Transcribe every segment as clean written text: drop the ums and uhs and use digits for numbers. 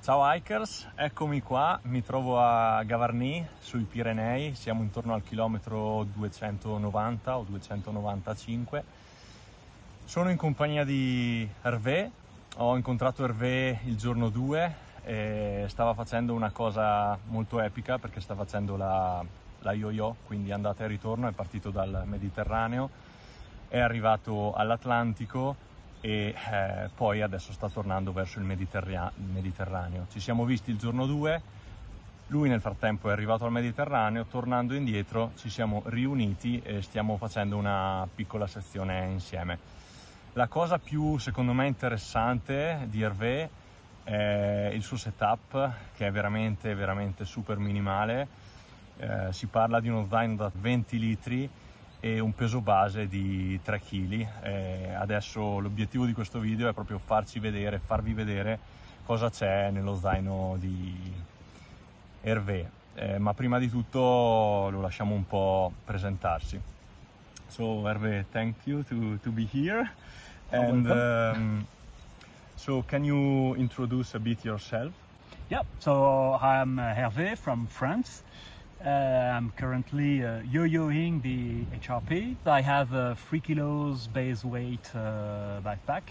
Ciao hikers, eccomi qua, mi trovo a Gavarnie sui Pirenei, siamo intorno al chilometro 290 o 295. Sono in compagnia di Hervé, ho incontrato Hervé il giorno 2 e stava facendo una cosa molto epica perché sta facendo la yo-yo, quindi andata e ritorno, è partito dal Mediterraneo, è arrivato all'Atlantico e poi adesso sta tornando verso il Mediterraneo. Ci siamo visti il giorno 2, lui nel frattempo è arrivato al Mediterraneo, tornando indietro ci siamo riuniti e stiamo facendo una piccola sezione insieme. La cosa più secondo me interessante di Hervé è il suo setup, che è veramente super minimale. Si parla di uno zaino da 20 litri e un peso base di 3 kg. Adesso l'obiettivo di questo video è proprio farvi vedere cosa c'è nello zaino di Hervé, ma prima di tutto lo lasciamo un po' presentarsi. So Hervé, thank you to be here. And so can you introduce a bit yourself? Yeah, so I'm Hervé from France. I'm currently yo-yoing the HRP. I have a 3 kilos base weight backpack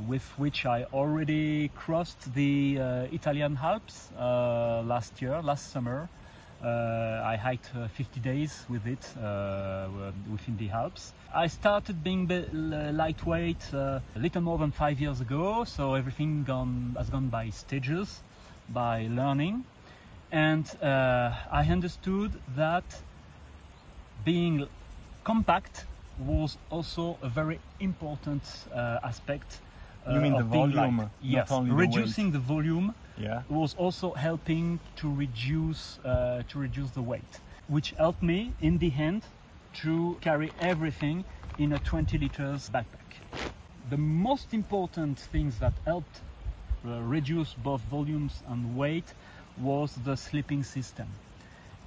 with which I already crossed the Italian Alps last summer. I hiked 50 days with it within the Alps. I started being lightweight a little more than 5 years ago, so everything has gone by stages, by learning. And I understood that being compact was also a very important aspect. You mean the volume? Yes, reducing the volume Yeah. was also helping to reduce the weight, which helped me in the end to carry everything in a 20 liters backpack. The most important things that helped reduce both volumes and weight was the sleeping system.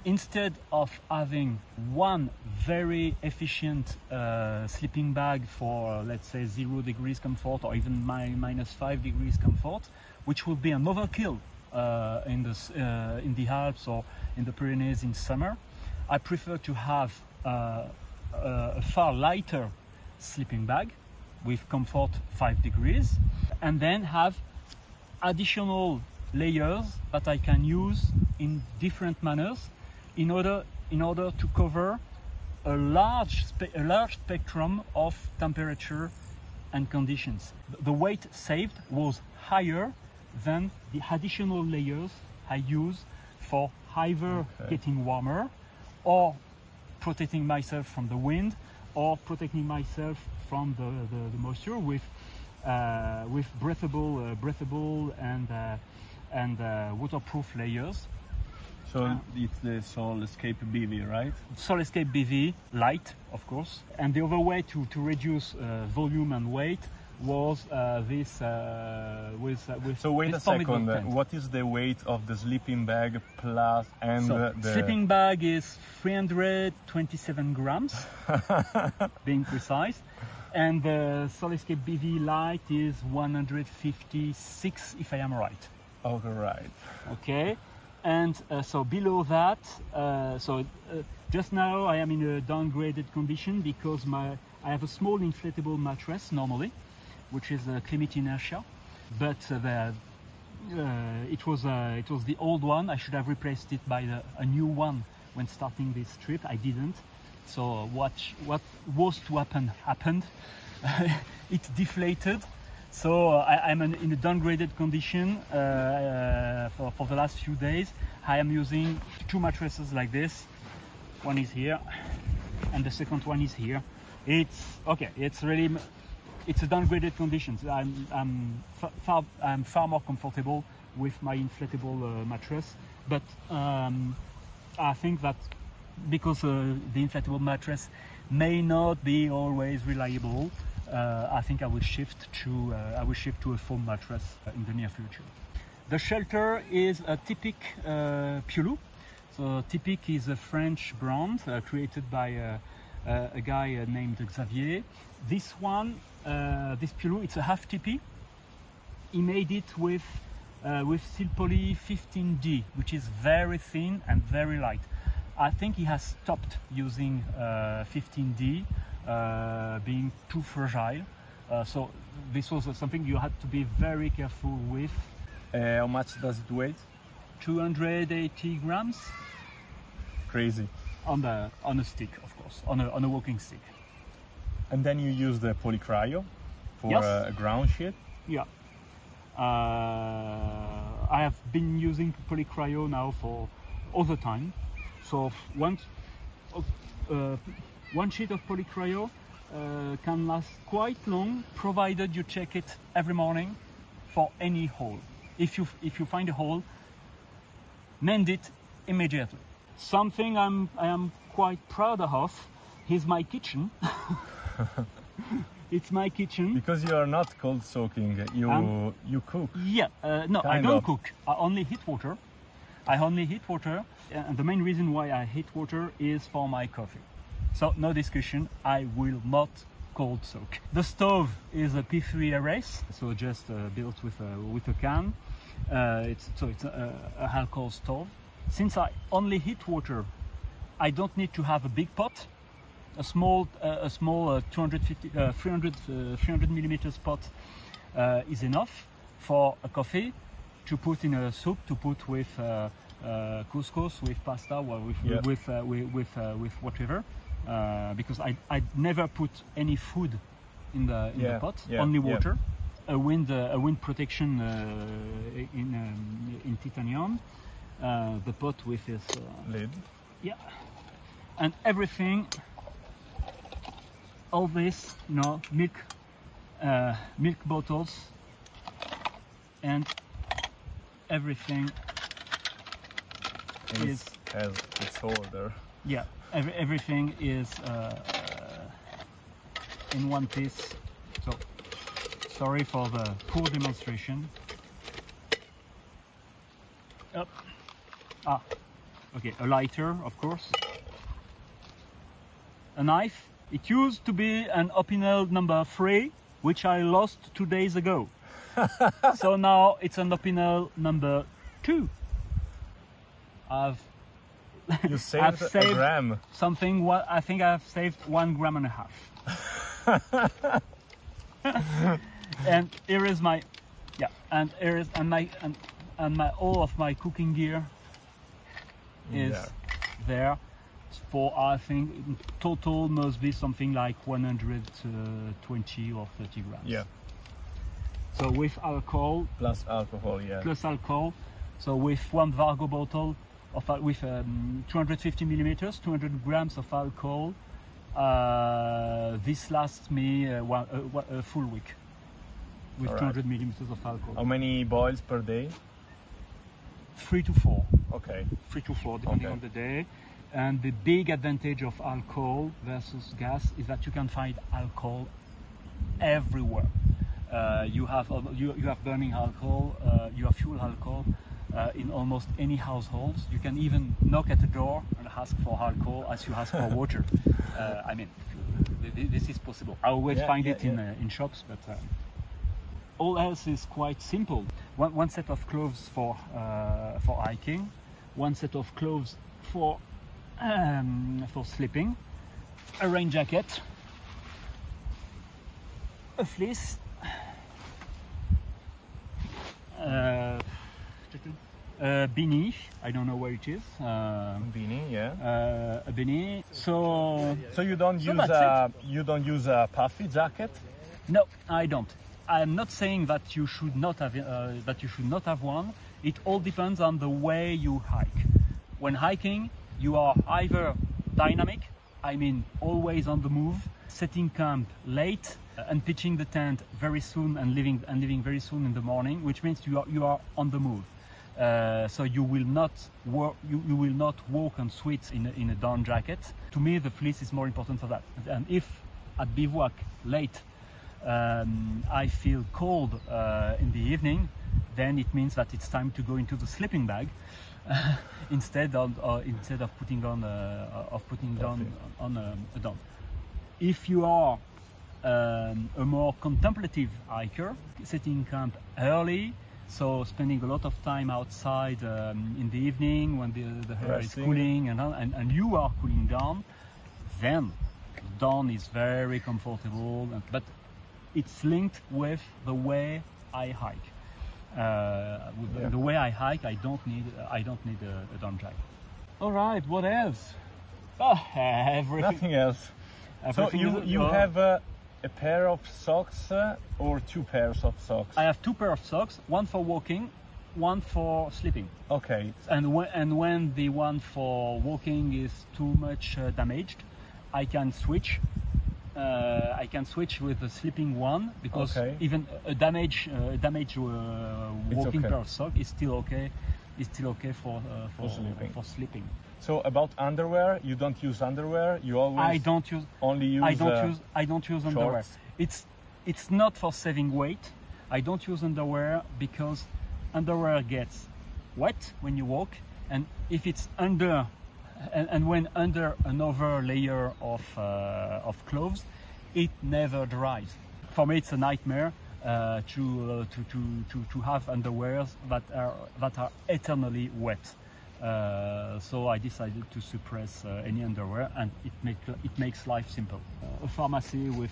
Instead of having one very efficient sleeping bag for, let's say, 0 degrees comfort or even -5 degrees comfort, which would be an overkill in the Alps or in the Pyrenees in summer, I prefer to have a far lighter sleeping bag with comfort 5 degrees, and then have additional layers that I can use in different manners in order to cover a large spectrum of temperature and conditions. The weight saved was higher than the additional layers I use for either getting warmer or protecting myself from the wind or protecting myself from the moisture with breathable and waterproof layers. So it's the Solescape BV, right? Solescape BV light, of course. And the other way to reduce volume and weight was this with So wait this a second, tent. what is the weight of the sleeping bag plus and the sleeping bag is 327 grams, being precise. And the Solescape BV light is 156, if I am right. All right. Okay. And so below that, just now I am in a downgraded condition because I have a small inflatable mattress normally, which is a Climate Inertia, but it was the old one. I should have replaced it by a new one when starting this trip. I didn't. So what was to happen happened. It deflated. So I'm in a downgraded condition for the last few days. I am using 2 mattresses like this. One is here, and the second one is here. It's okay. It's a downgraded condition. I'm far more comfortable with my inflatable mattress. But I think that because the inflatable mattress may not be always reliable, I think I will shift to a foam mattress in the near future. The shelter is a Tipic Piulu. So Tipic is a French brand created by a guy named Xavier. This one, this Piulu, it's a half tipi. He made it with with Steel Poly 15D, which is very thin and very light. I think he has stopped using 15D, being too fragile. So this was something you had to be very careful with. How much does it weigh? 280 grams. Crazy. On a stick, of course, on a walking stick. And then you use the Polycryo for Yes. a ground sheet. Yeah. I have been using Polycryo now for all the time. So one sheet of Polycryo can last quite long, provided you check it every morning for any hole. If you find a hole, mend it immediately. Something I am quite proud of is my kitchen. It's my kitchen. Because you are not cold soaking, you cook. Yeah, no, I Kind don't of. cook. I only heat water. And the main reason why I heat water is for my coffee. So no discussion, I will not cold soak. The stove is a P3RS, so just built with a can. It's a alcohol stove. Since I only heat water, I don't need to have a big pot. A small 300 millimeters pot is enough for a coffee, to put in a soup, to put with couscous, with pasta, or with whatever. Because I never put any food in the pot, only water. A wind protection in titanium. The pot with its lid. Yeah, and everything. All this, milk bottles, and everything Has its order. Yeah, everything is in one piece. So sorry for the poor demonstration. Okay, a lighter, of course. A knife. It used to be an Opinel number 3, which I lost 2 days ago. So now it's an Opinel number 2. You saved a gram. Something. I think I've saved 1.5 grams. And here is my, and here is all of my cooking gear is there. For I think in total must be something like 120 or 30 grams. Yeah. So with alcohol. Plus alcohol, yeah. Plus alcohol. So with one Vargo bottle of 250 millimeters, 200 grams of alcohol, this lasts me a full week with 200 millimeters of alcohol. How many boils per day? 3 to 4. Okay. 3 to 4 depending on the day. And the big advantage of alcohol versus gas is that you can find alcohol everywhere. You have burning alcohol, you have fuel alcohol in almost any households. You can even knock at the door and ask for alcohol as you ask for water. I mean, this is possible. I always find it in shops, but all else is quite simple. One set of clothes for hiking, one set of clothes for sleeping, a rain jacket, a fleece, a beanie. I don't know where it is. Beanie, yeah. A beanie. So you don't use a puffy jacket? No, I don't. I'm not saying that you should not have one. It all depends on the way you hike. When hiking, you are either dynamic, I mean always on the move, setting camp late and pitching the tent very soon and leaving very soon in the morning, which means you are on the move. So you will not walk and sweat in a down jacket. To me, the fleece is more important for that. And if at bivouac late I feel cold in the evening, then it means that it's time to go into the sleeping bag instead of putting on a down. If you are a more contemplative hiker, setting camp early, So spending a lot of time outside in the evening when the hair is Resting. cooling and you are cooling down, then dawn is very comfortable. But it's linked with the way I hike. The way I hike, I don't need a down jacket. All right, what else? Oh, everything. Nothing else. So Everything you have a pair of socks or 2 pairs of socks? I have 2 pairs of socks, one for walking, one for sleeping. Okay. And when the one for walking is too much damaged, I can switch. I can switch with the sleeping one because Okay. even a damaged walking okay. pair of sock is still okay. It's still okay for sleeping. For sleeping. So about underwear, you don't use underwear. You always I don't use I don't use underwear. shorts? It's not for saving weight. I don't use underwear because underwear gets wet when you walk, and if it's under and when under another layer of clothes, it never dries. For me, it's a nightmare to have underwears that are eternally wet. So I decided to suppress any underwear, and it makes life simple. A pharmacy with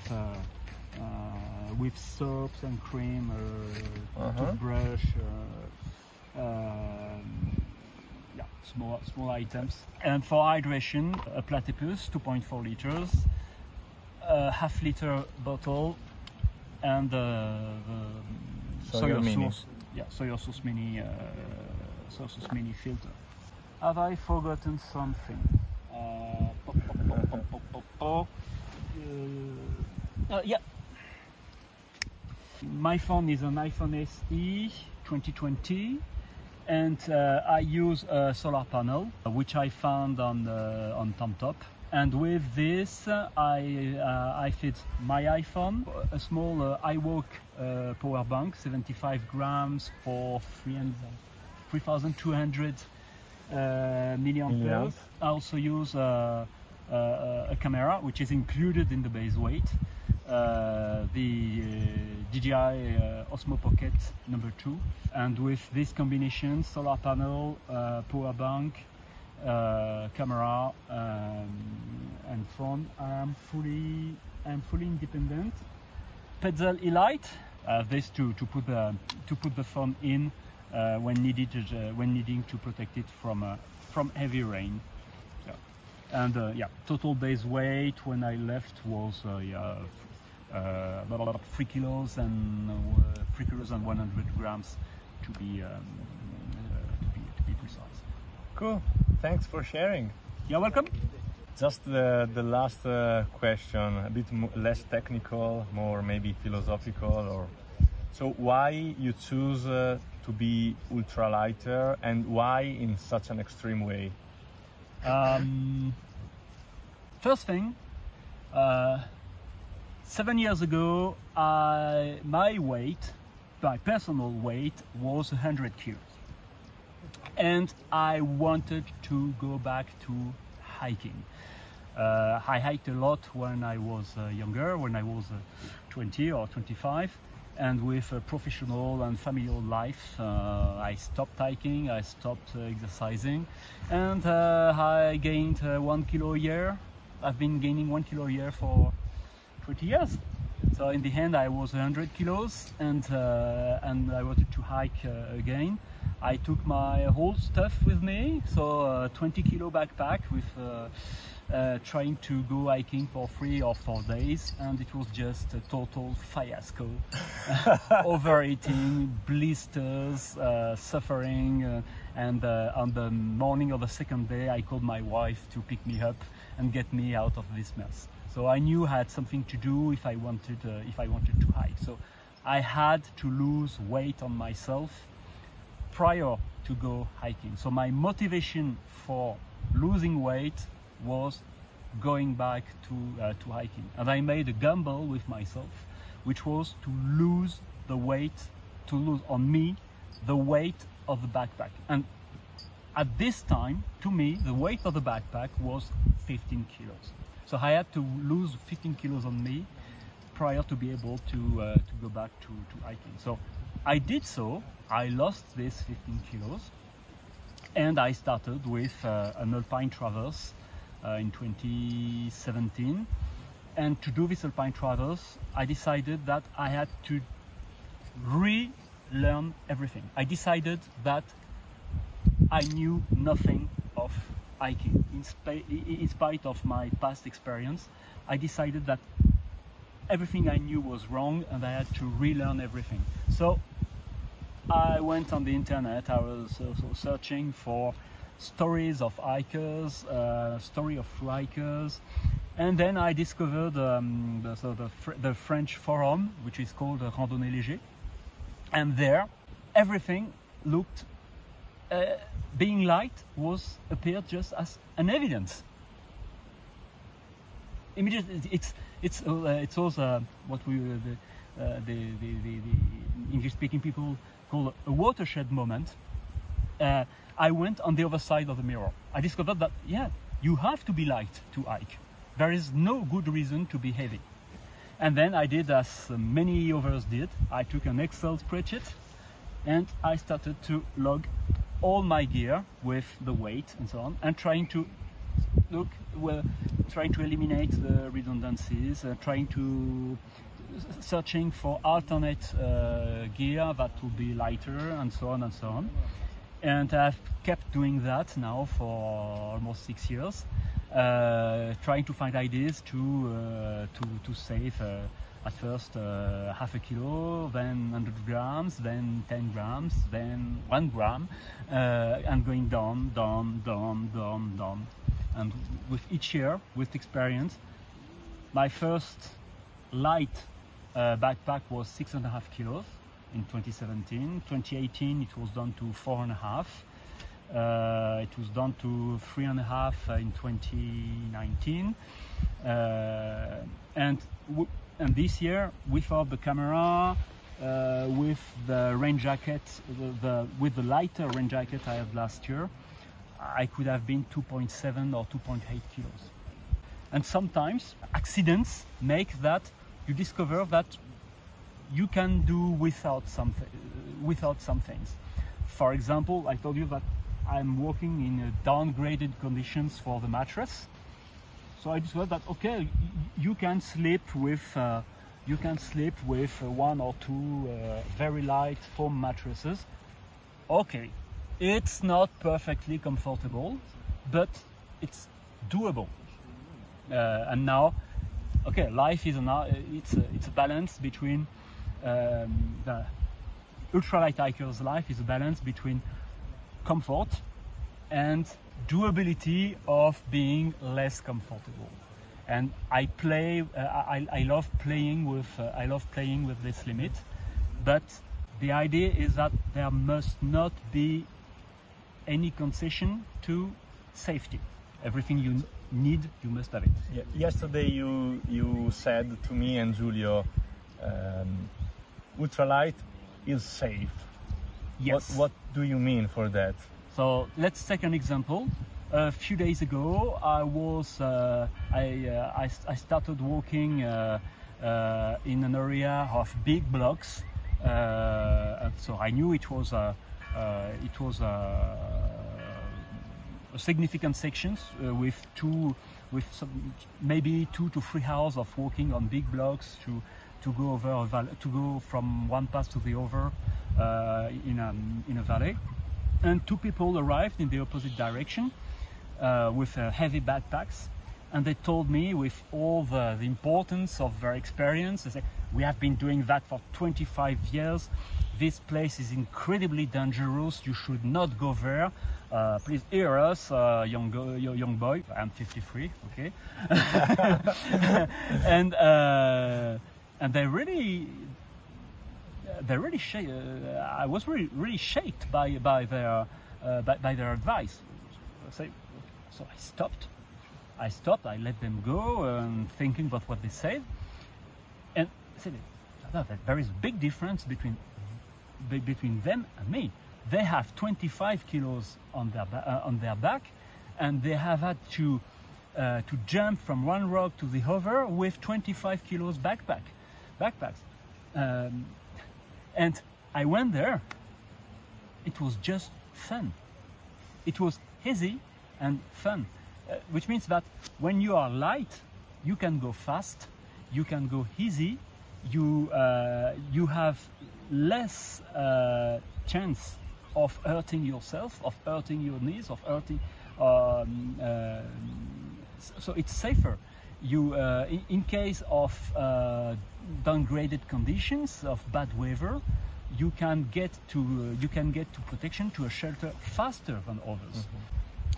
soaps and cream, toothbrush, yeah, small items. And for hydration, a platypus, 2.4 liters, a half-liter bottle, and the soy sauce mini filter. Have I forgotten something? Yeah. My phone is an iPhone SE 2020, and I use a solar panel, which I found on TomTop. And with this, I fit my iPhone, a small iWalk power bank, 75 grams for 3,200 milliamperes. I also use a camera, which is included in the base weight, the DJI Osmo Pocket number 2. And with this combination, solar panel, power bank, camera, and phone, I'm fully independent. Petzl E-Lite, this to put the phone in when needing to protect it from heavy rain. Yeah. And yeah, total base weight when I left was about 3 kilos and 100 grams to be precise. Cool. Thanks for sharing. You're welcome. Just the last question, a bit less technical, more maybe philosophical. Or so, why you choose to be ultralighter, and why in such an extreme way? First thing, 7 years ago, my personal weight was 100 kilos. And I wanted to go back to hiking. I hiked a lot when I was younger, when I was 20 or 25. And with a professional and familial life, I stopped hiking, I stopped exercising. And I gained 1 kilo a year. I've been gaining 1 kilo a year for 20 years. So in the end, I was 100 kilos, and I wanted to hike again. I took my whole stuff with me, so 20 kilo backpack with trying to go hiking for 3 or 4 days, and it was just a total fiasco. Overeating, blisters, suffering, and on the morning of the second day, I called my wife to pick me up and get me out of this mess. So I knew I had something to do if I wanted to hike. So I had to lose weight on myself prior to go hiking. So my motivation for losing weight was going back to hiking, and I made a gamble with myself, which was to lose on me the weight of the backpack. And at this time, to me, the weight of the backpack was 15 kilos. So I had to lose 15 kilos on me prior to be able to go back to hiking. So I did so. I lost this 15 kilos, and I started with an Alpine Traverse in 2017. And to do this Alpine Traverse, I decided that I had to relearn everything. I decided that I knew nothing of hiking. In spite of my past experience, I decided that everything I knew was wrong and I had to relearn everything. So I went on the internet. I was also searching for stories of hikers, story of hikers, and then I discovered the French forum, which is called Randonnée Léger, and there everything looked, being light appeared just as an evidence. Immediately, it's also what the English-speaking people call a watershed moment. I went on the other side of the mirror. I discovered that, yeah, you have to be light to hike. There is no good reason to be heavy. And then I did as many others did. I took an Excel spreadsheet and I started to log all my gear with the weight and so on, and trying to eliminate the redundancies, searching for alternate gear that would be lighter, and so on and so on. And I've kept doing that now for almost 6 years, trying to find ideas to save at first half a kilo, then 100 grams, then 10 grams, then 1 gram, and going down. And with each year, with experience, my first light backpack was 6.5 kilos in 2017. 2018 it was down to 4.5. It was down to 3.5 in 2019. And this year, without the camera, with the rain jacket, with the lighter rain jacket I had last year, I could have been 2.7 or 2.8 kilos. And sometimes accidents make that you discover that you can do without some things. For example, I told you that I'm working in downgraded conditions for the mattress. So I discovered that, okay, you can sleep with one or two very light foam mattresses. Okay, it's not perfectly comfortable, but it's doable. And now, okay, life is it's a balance between the ultralight hiker's life is a balance between comfort and doability of being less comfortable. And I love playing with this limit, but the idea is that there must not be any concession to safety. Everything you need, you must have it. Yeah. Yesterday you said to me and Giulio, ultralight is safe. Yes. What do you mean for that? So let's take an example. A few days ago, I started walking in an area of big blocks, so I knew it was significant sections with maybe 2 to 3 hours of walking on big blocks to go from one pass to the other in a valley. And 2 people arrived in the opposite direction with heavy backpacks, and they told me, with all the importance of their experience, they said, we have been doing that for 25 years. This place is incredibly dangerous. You should not go there. Please hear us, young boy. I'm 53, okay? And they really I was really shaken by their advice. So I stopped. I let them go, thinking about what they said, and I said, there is a big difference between them and me. They have 25 kilos on their back, and they have had to jump from one rock to the other with 25 kilos backpacks. And I went there. It was just fun. It was easy and fun, which means that when you are light, you can go fast, you can go easy, you have less chance of hurting yourself, of hurting your knees, of hurting. So it's safer. You, in case of downgraded conditions, of bad weather, you can get to protection, to a shelter faster than others.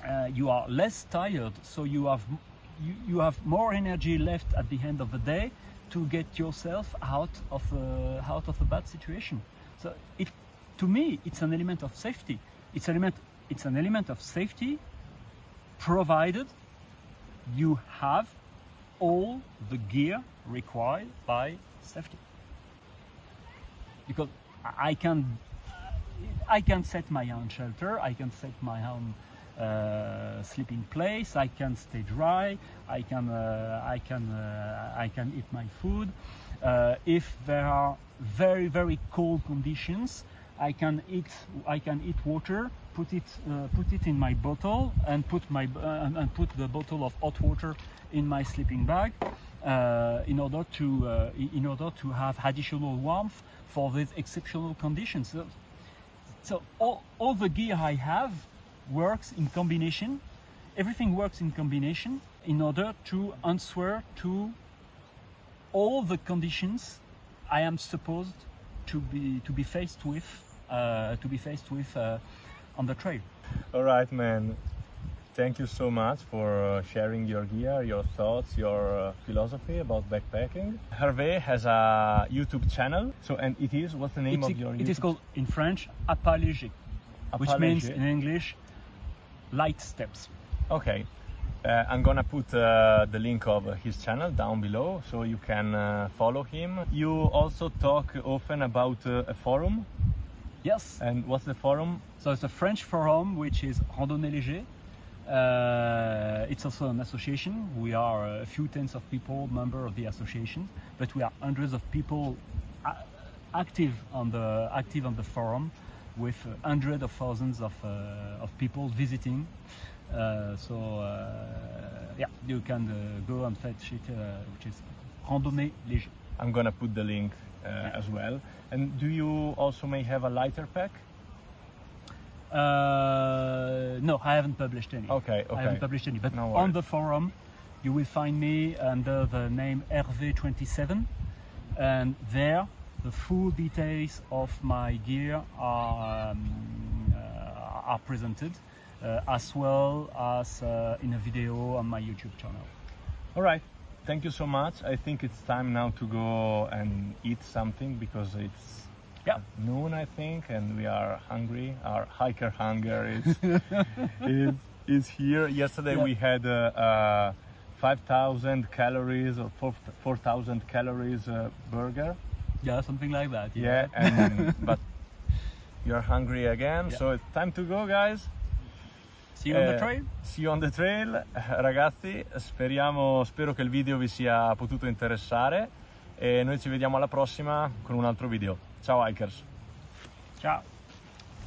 Mm-hmm. You are less tired, so you have more energy left at the end of the day to get yourself out of a bad situation. So to me, it's an element of safety. It's an element of safety, provided you have all the gear required by safety. Because I can set my own shelter, I can set my own sleeping place, I can stay dry, I can eat my food. If there are very, very cold conditions, I can eat water, put it in my bottle, and put the bottle of hot water in my sleeping bag, in order to have additional warmth for these exceptional conditions. So all the gear I have works in combination. Everything works in combination in order to answer to all the conditions I am supposed to be faced with on the trail. All right, man. Thank you so much for sharing your gear, your thoughts, your philosophy about backpacking. Hervé has a YouTube channel. So, and what's the name of your YouTube? It is called in French A Pas Léger, which means in English light steps. Okay. I'm gonna put the link of his channel down below so you can follow him. You also talk often about a forum. Yes. And what's the forum? So it's a French forum which is Randonnée Léger. It's also an association. We are a few tens of people, member of the association, but we are hundreds of people active on the forum, with hundreds of thousands of people visiting. Yeah, you can go and fetch it, which is Randonnée Léger. I'm gonna put the link as well. And do you also may have a lighter pack? No, I haven't published any. Okay. I haven't published any, but no on the forum you will find me under the name Hervé27, and there the full details of my gear are presented, as well as in a video on my YouTube channel. All right. Thank you so much. I think it's time now to go and eat something, because it's noon, I think, and we are hungry. Our hiker hunger is here. Yesterday we had 5,000 calories or 4,000 calories burger. Yeah, something like that. Yeah, but you're hungry again, so it's time to go, guys. See you on the trail. See you on the trail. Ragazzi, spero che il video vi sia potuto interessare, e noi ci vediamo alla prossima con un altro video. Ciao hikers. Ciao.